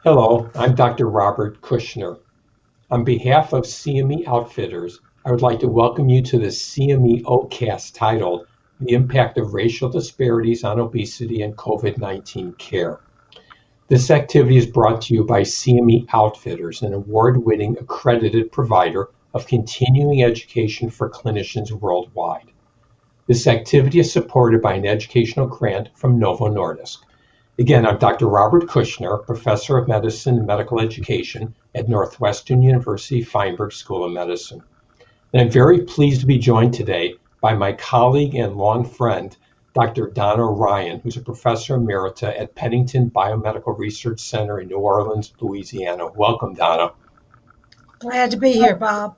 Hello, I'm Dr. Robert Kushner. On behalf of CME Outfitters, I would like to welcome you to the CME OCast titled The Impact of Racial Disparities on Obesity and COVID-19 Care. This activity is brought to you by CME Outfitters, an award-winning accredited provider of continuing education for clinicians worldwide. This activity is supported by an educational grant from Novo Nordisk. Again, I'm Dr. Robert Kushner, Professor of Medicine and Medical Education at Northwestern University Feinberg School of Medicine. And I'm very pleased to be joined today by my colleague and long friend, Dr. Donna Ryan, who's a Professor Emerita at Pennington Biomedical Research Center in New Orleans, Louisiana. Welcome, Donna. Glad to be here, Bob.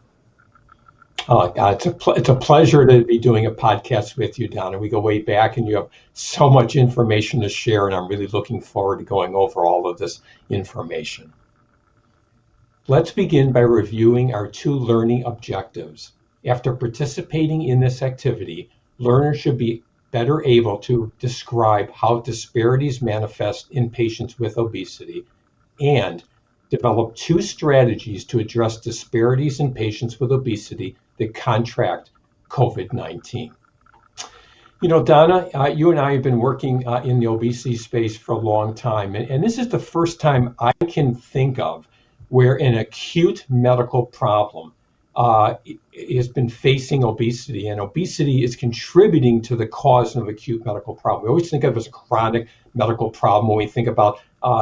It's a pleasure to be doing a podcast with you, Donna. We go way back, and you have so much information to share, and I'm really looking forward to going over all of this information. Let's begin by reviewing our two learning objectives. After participating in this activity, learners should be better able to describe how disparities manifest in patients with obesity and develop two strategies to address disparities in patients with obesity that contract COVID-19. You know, Donna, you and I have been working in the obesity space for a long time, and this is the first time I can think of where an acute medical problem has been facing obesity, and obesity is contributing to the cause of acute medical problem. We always think of it as a chronic medical problem when we think about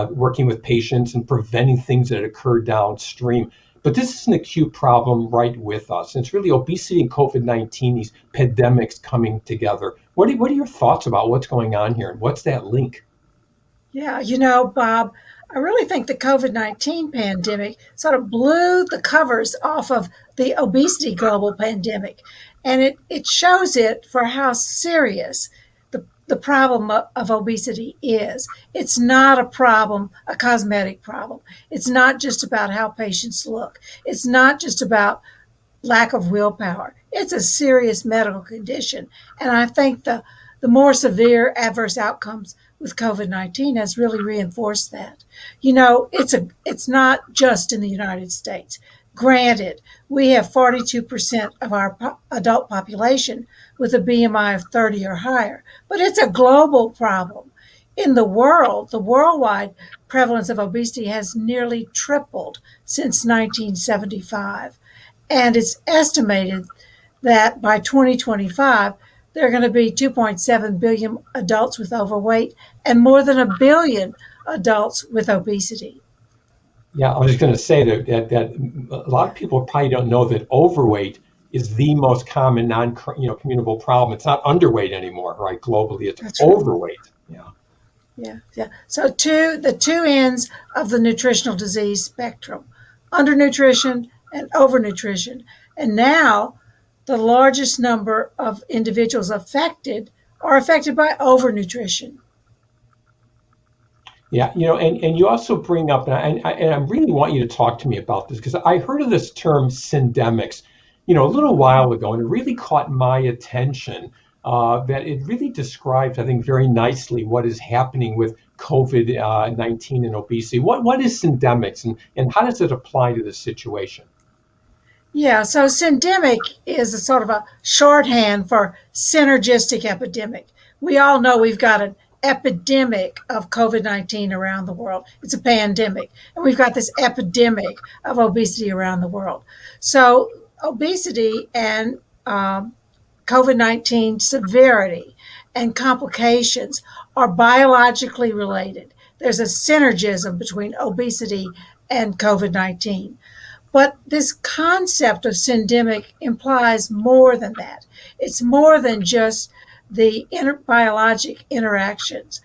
working with patients and preventing things that occur downstream. But this is an acute problem right with us. And it's really obesity and COVID-19, these pandemics coming together. What are your thoughts about what's going on here, and what's that link? Yeah, Bob, I really think the COVID-19 pandemic sort of blew the covers off of the obesity global pandemic. And it shows it for how serious the problem of obesity is. It's not a cosmetic problem. It's not just about how patients look. It's not just about lack of willpower. It's a serious medical condition. And I think the more severe adverse outcomes with COVID-19 has really reinforced that. It's not just in the United States. Granted, we have 42% of our adult population with a BMI of 30 or higher, but it's a global problem. In the worldwide prevalence of obesity has nearly tripled since 1975. And it's estimated that by 2025, there are going to be 2.7 billion adults with overweight and more than a billion adults with obesity. Yeah, I was just going to say that a lot of people probably don't know that overweight is the most common non-communicable problem. It's not underweight anymore, right? Globally, it's That's right. overweight. Yeah. Yeah. So the two ends of the nutritional disease spectrum, undernutrition and overnutrition. And now the largest number of individuals affected are affected by overnutrition. Yeah, and you also bring up, and I really want you to talk to me about this because I heard of this term syndemics, a little while ago, and it really caught my attention that it really describes, I think, very nicely what is happening with COVID-19 and obesity. What is syndemics, and how does it apply to this situation? Yeah, so syndemic is a sort of a shorthand for synergistic epidemic. We all know we've got an epidemic of COVID-19 around the world. It's a pandemic. And we've got this epidemic of obesity around the world. So obesity and COVID-19 severity and complications are biologically related. There's a synergism between obesity and COVID-19. But this concept of syndemic implies more than that. It's more than just the biologic interactions.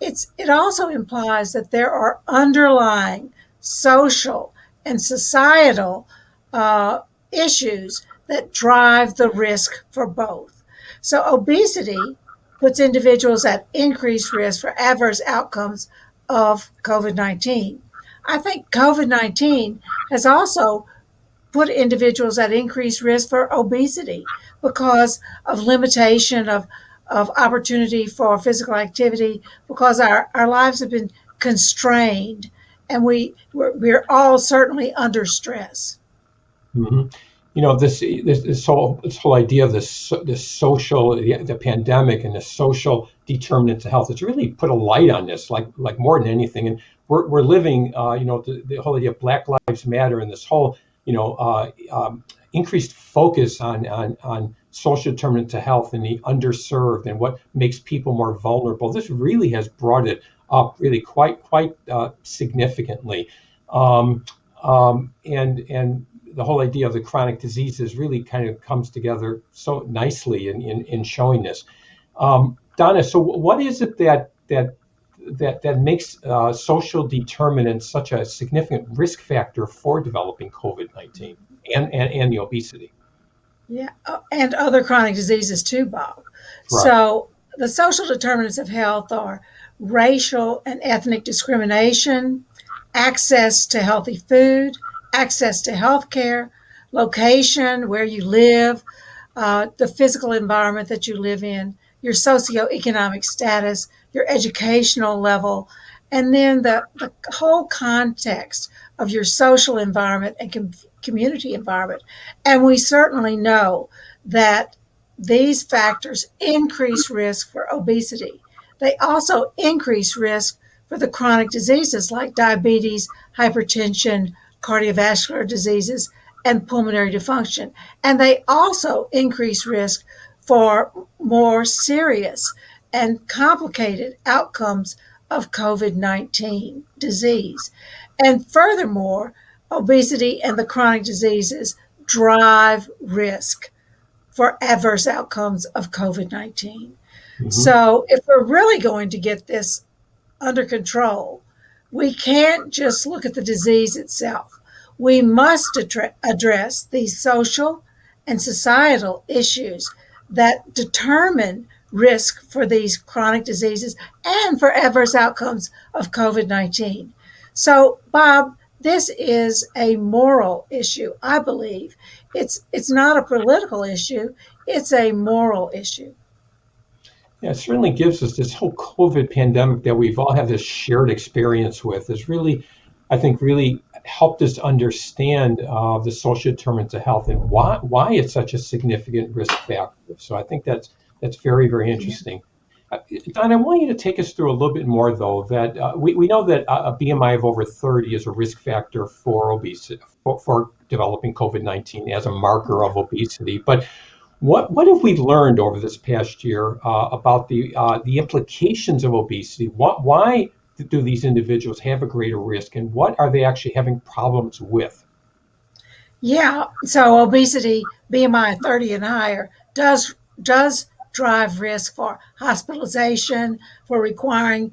It also implies that there are underlying social and societal issues that drive the risk for both. So obesity puts individuals at increased risk for adverse outcomes of COVID-19. I think COVID-19 has also put individuals at increased risk for obesity because of limitation of opportunity for physical activity, because our lives have been constrained and we're all certainly under stress. hmm You know, this whole idea of this social the pandemic and the social determinants of health. It's really put a light on this, like more than anything. And we're living, the whole idea of Black Lives Matter and this whole, increased focus on social determinants of health and the underserved and what makes people more vulnerable. This really has brought it up really quite significantly. Um, and the whole idea of the chronic diseases really kind of comes together so nicely in showing this. Donna, so what is it that makes social determinants such a significant risk factor for developing COVID-19 and the obesity? Yeah, and other chronic diseases too, Bob. Right. So the social determinants of health are racial and ethnic discrimination, access to healthy food, access to health care, location, where you live, the physical environment that you live in, your socioeconomic status, your educational level, and then the whole context of your social environment and community environment. And we certainly know that these factors increase risk for obesity. They also increase risk for the chronic diseases like diabetes, hypertension, cardiovascular diseases, and pulmonary dysfunction. And they also increase risk for more serious and complicated outcomes of COVID-19 disease. And furthermore, obesity and the chronic diseases drive risk for adverse outcomes of COVID-19. hmm So, if we're really going to get this under control, we can't just look at the disease itself. We must address these social and societal issues that determine risk for these chronic diseases and for adverse outcomes of COVID-19. So, Bob, this is a moral issue, I believe. It's not a political issue, it's a moral issue. Yeah, it certainly gives us this whole COVID pandemic that we've all had this shared experience with has really, I think, really helped us understand the social determinants of health and why it's such a significant risk factor. So I think that's very Yeah. interesting. Don, I want you to take us through a little bit more, though, that we know that a BMI of over 30 is a risk factor for obesity, for developing COVID-19 as a marker of obesity. But what have we learned over this past year about the implications of obesity? Why do these individuals have a greater risk, and what are they actually having problems with? Yeah, so obesity, BMI 30 and higher, does drive risk for hospitalization, for requiring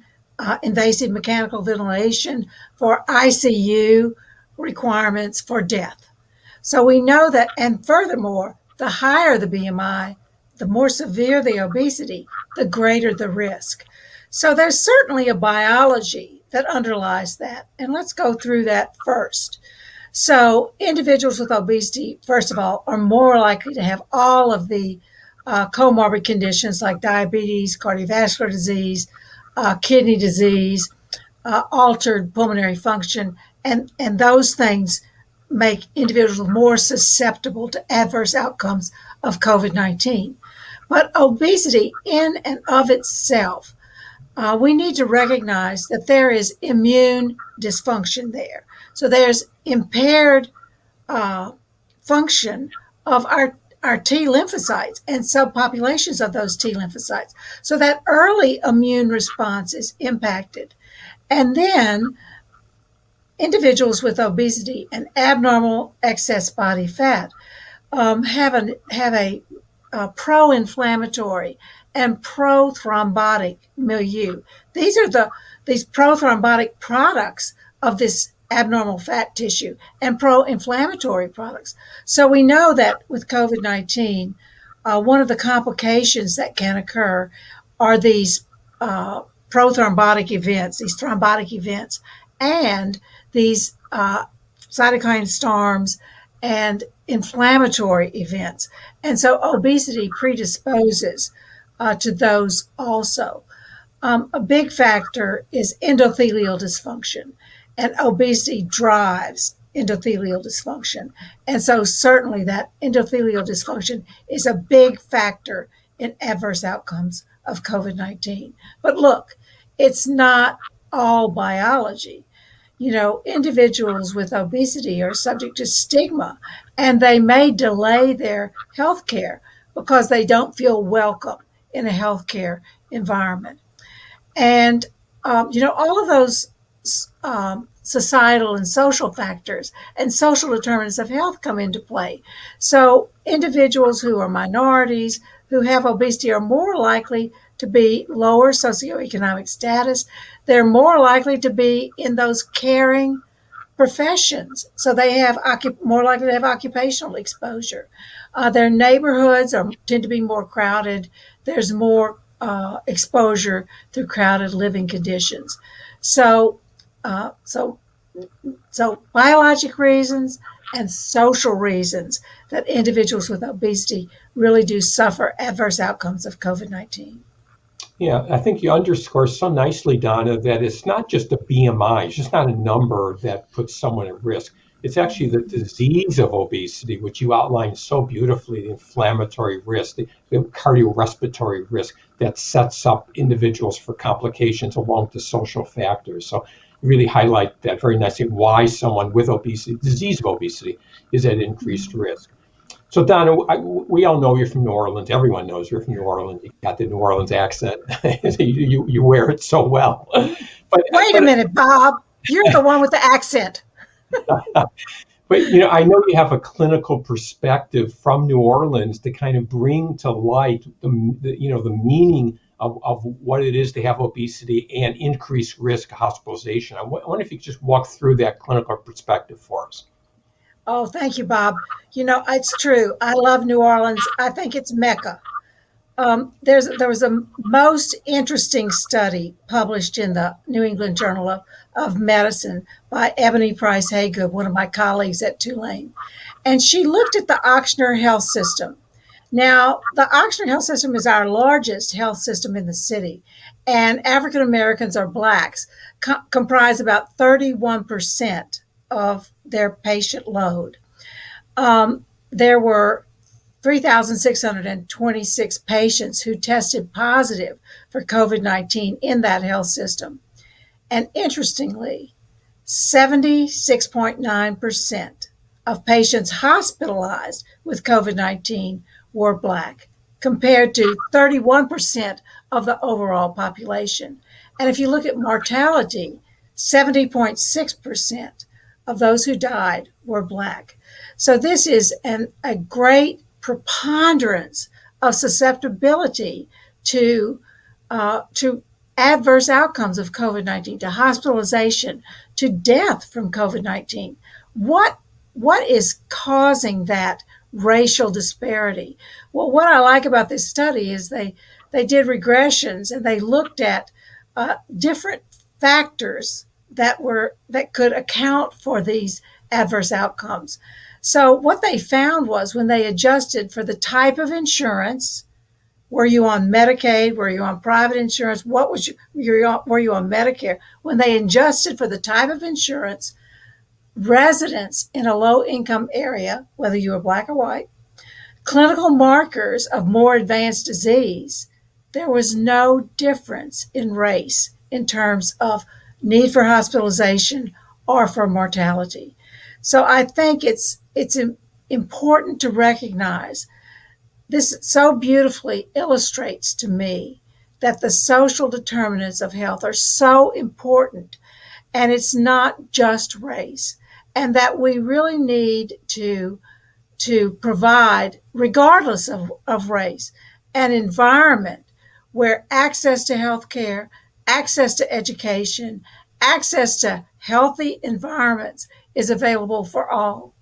invasive mechanical ventilation, for ICU requirements, for death. So we know that, and furthermore, the higher the BMI, the more severe the obesity, the greater the risk. So there's certainly a biology that underlies that, and let's go through that first. So, individuals with obesity, first of all, are more likely to have all of the comorbid conditions like diabetes, cardiovascular disease, kidney disease, altered pulmonary function, and those things make individuals more susceptible to adverse outcomes of COVID-19. But obesity, in and of itself, we need to recognize that there is immune dysfunction there. So there's impaired uh, function of our T lymphocytes and subpopulations of those T lymphocytes. So that early immune response is impacted. And then individuals with obesity and abnormal excess body fat have a pro-inflammatory and pro-thrombotic milieu. These pro-thrombotic products of this abnormal fat tissue and pro-inflammatory products. So we know that with COVID-19, one of the complications that can occur are these prothrombotic events, these thrombotic events, and these cytokine storms and inflammatory events. And so obesity predisposes to those also. A big factor is endothelial dysfunction. and obesity drives endothelial dysfunction. And so certainly that endothelial dysfunction is a big factor in adverse outcomes of COVID-19. But look, it's not all biology. You know, individuals with obesity are subject to stigma and they may delay their health care because they don't feel welcome in a healthcare environment. And, all of those societal and social factors and social determinants of health come into play. So, individuals who are minorities, who have obesity, are more likely to be lower socioeconomic status. They're more likely to be in those caring professions. So they have more likely to have occupational exposure. Their neighborhoods tend to be more crowded. There's more exposure through crowded living conditions. So, uh, so, so biologic reasons and social reasons that individuals with obesity really do suffer adverse outcomes of COVID-19. Yeah, I think you underscore so nicely, Donna, that it's not just a BMI, it's just not a number that puts someone at risk. It's actually the disease of obesity, which you outlined so beautifully, the inflammatory risk, the cardiorespiratory risk that sets up individuals for complications along with the social factors. So you really highlight that very nicely, why someone with obesity, disease of obesity, is at increased risk. So Donna, we all know you're from New Orleans. Everyone knows you're from New Orleans. You got the New Orleans accent. you wear it so well. Wait a minute, Bob. You're the one with the accent. But I know you have a clinical perspective from New Orleans to kind of bring to light the meaning of what it is to have obesity and increased risk of hospitalization. I wonder if you could just walk through that clinical perspective for us. Oh, thank you, Bob. It's true. I love New Orleans. I think it's Mecca. There was a most interesting study published in the New England Journal of Medicine by Ebony Price Haygood, one of my colleagues at Tulane. And she looked at the Ochsner Health System. Now, the Ochsner Health System is our largest health system in the city, and African Americans or Blacks comprise about 31% of their patient load. There were 3,626 patients who tested positive for COVID-19 in that health system. And interestingly, 76.9% of patients hospitalized with COVID-19 were Black, compared to 31% of the overall population. And if you look at mortality, 70.6% of those who died were Black. So this is a great preponderance of susceptibility to adverse outcomes of COVID-19, to hospitalization, to death from COVID-19. What is causing that racial disparity? Well, what I like about this study is they did regressions and they looked at different factors that could account for these adverse outcomes. So what they found was when they adjusted for the type of insurance, were you on Medicaid, were you on private insurance, were you on Medicare? When they adjusted for the type of insurance, residents in a low-income area, whether you were Black or white, clinical markers of more advanced disease, there was no difference in race in terms of need for hospitalization or for mortality. So I think it's important to recognize this so beautifully illustrates to me that the social determinants of health are so important, and it's not just race, and that we really need to provide, regardless of race, an environment where access to health care, access to education, access to healthy environments is available for all.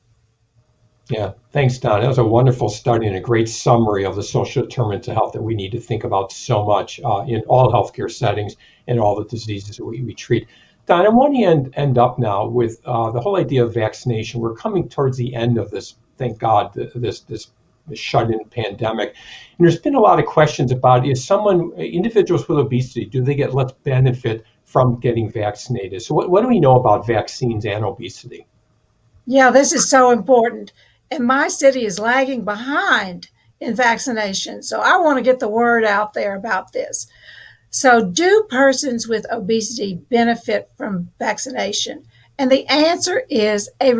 Yeah, thanks, Don. That was a wonderful study and a great summary of the social determinants of health that we need to think about so much in all healthcare settings and all the diseases that we treat. Don, I want to end up now with the whole idea of vaccination. We're coming towards the end of this, thank God, this shut-in pandemic. And there's been a lot of questions about individuals with obesity, do they get less benefit from getting vaccinated. So what do we know about vaccines and obesity? Yeah, this is so important. And my city is lagging behind in vaccination. So I want to get the word out there about this. So, do persons with obesity benefit from vaccination? And the answer is a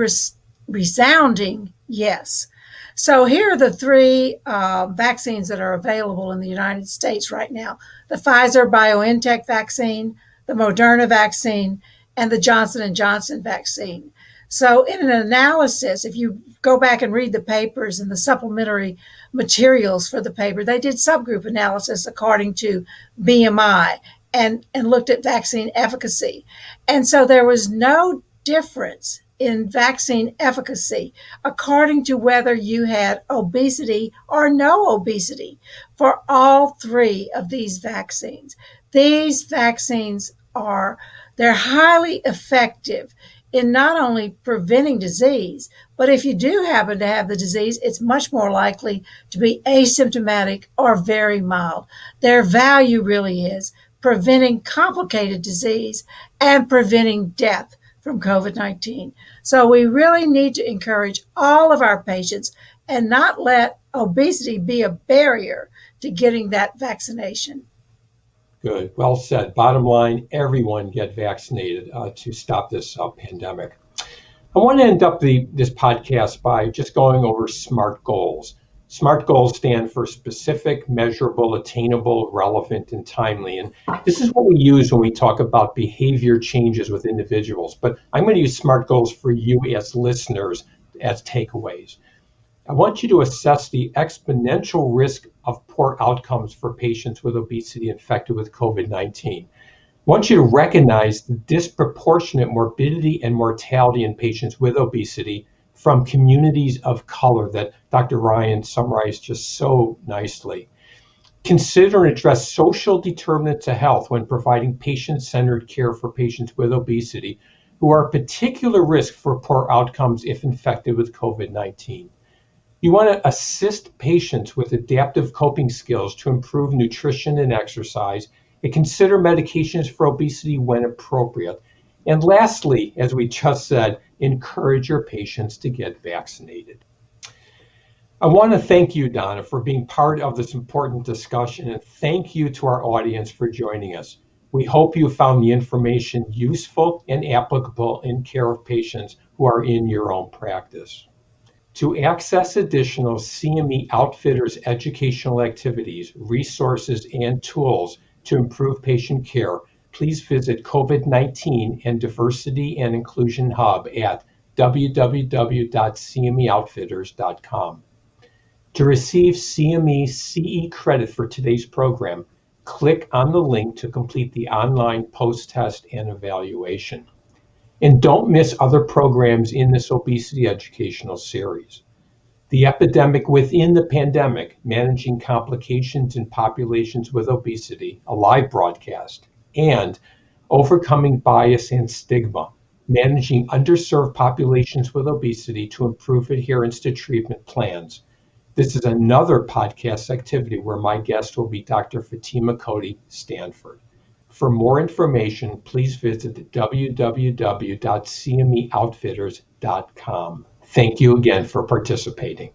resounding yes. So, here are the three vaccines that are available in the United States right now: the Pfizer BioNTech vaccine, the Moderna vaccine, and the Johnson & Johnson vaccine. So, in an analysis, if you go back and read the papers and the supplementary materials for the paper, they did subgroup analysis according to BMI and looked at vaccine efficacy. And so there was no difference in vaccine efficacy according to whether you had obesity or no obesity for all three of these vaccines. These vaccines they're highly effective in not only preventing disease, but if you do happen to have the disease, it's much more likely to be asymptomatic or very mild. Their value really is preventing complicated disease and preventing death from COVID-19. So we really need to encourage all of our patients and not let obesity be a barrier to getting that vaccination. Good. Well said. Bottom line, everyone get vaccinated to stop this pandemic. I want to end up this podcast by just going over SMART goals. SMART goals stand for specific, measurable, attainable, relevant, and timely. And this is what we use when we talk about behavior changes with individuals. But I'm going to use SMART goals for you as listeners as takeaways. I want you to assess the exponential risk of poor outcomes for patients with obesity infected with COVID-19. I want you to recognize the disproportionate morbidity and mortality in patients with obesity from communities of color that Dr. Ryan summarized just so nicely. Consider and address social determinants of health when providing patient-centered care for patients with obesity who are at particular risk for poor outcomes if infected with COVID-19. You want to assist patients with adaptive coping skills to improve nutrition and exercise, and consider medications for obesity when appropriate. And lastly, as we just said, encourage your patients to get vaccinated. I want to thank you, Donna, for being part of this important discussion, and thank you to our audience for joining us. We hope you found the information useful and applicable in care of patients who are in your own practice. To access additional CME Outfitters educational activities, resources, and tools to improve patient care, please visit COVID-19 and Diversity and Inclusion Hub at www.cmeoutfitters.com. To receive CME CE credit for today's program, click on the link to complete the online post-test and evaluation. And don't miss other programs in this obesity educational series. The epidemic within the pandemic, managing complications in populations with obesity, a live broadcast, and overcoming bias and stigma, managing underserved populations with obesity to improve adherence to treatment plans. This is another podcast activity where my guest will be Dr. Fatima Cody, Stanford. For more information, please visit www.cmeoutfitters.com. Thank you again for participating.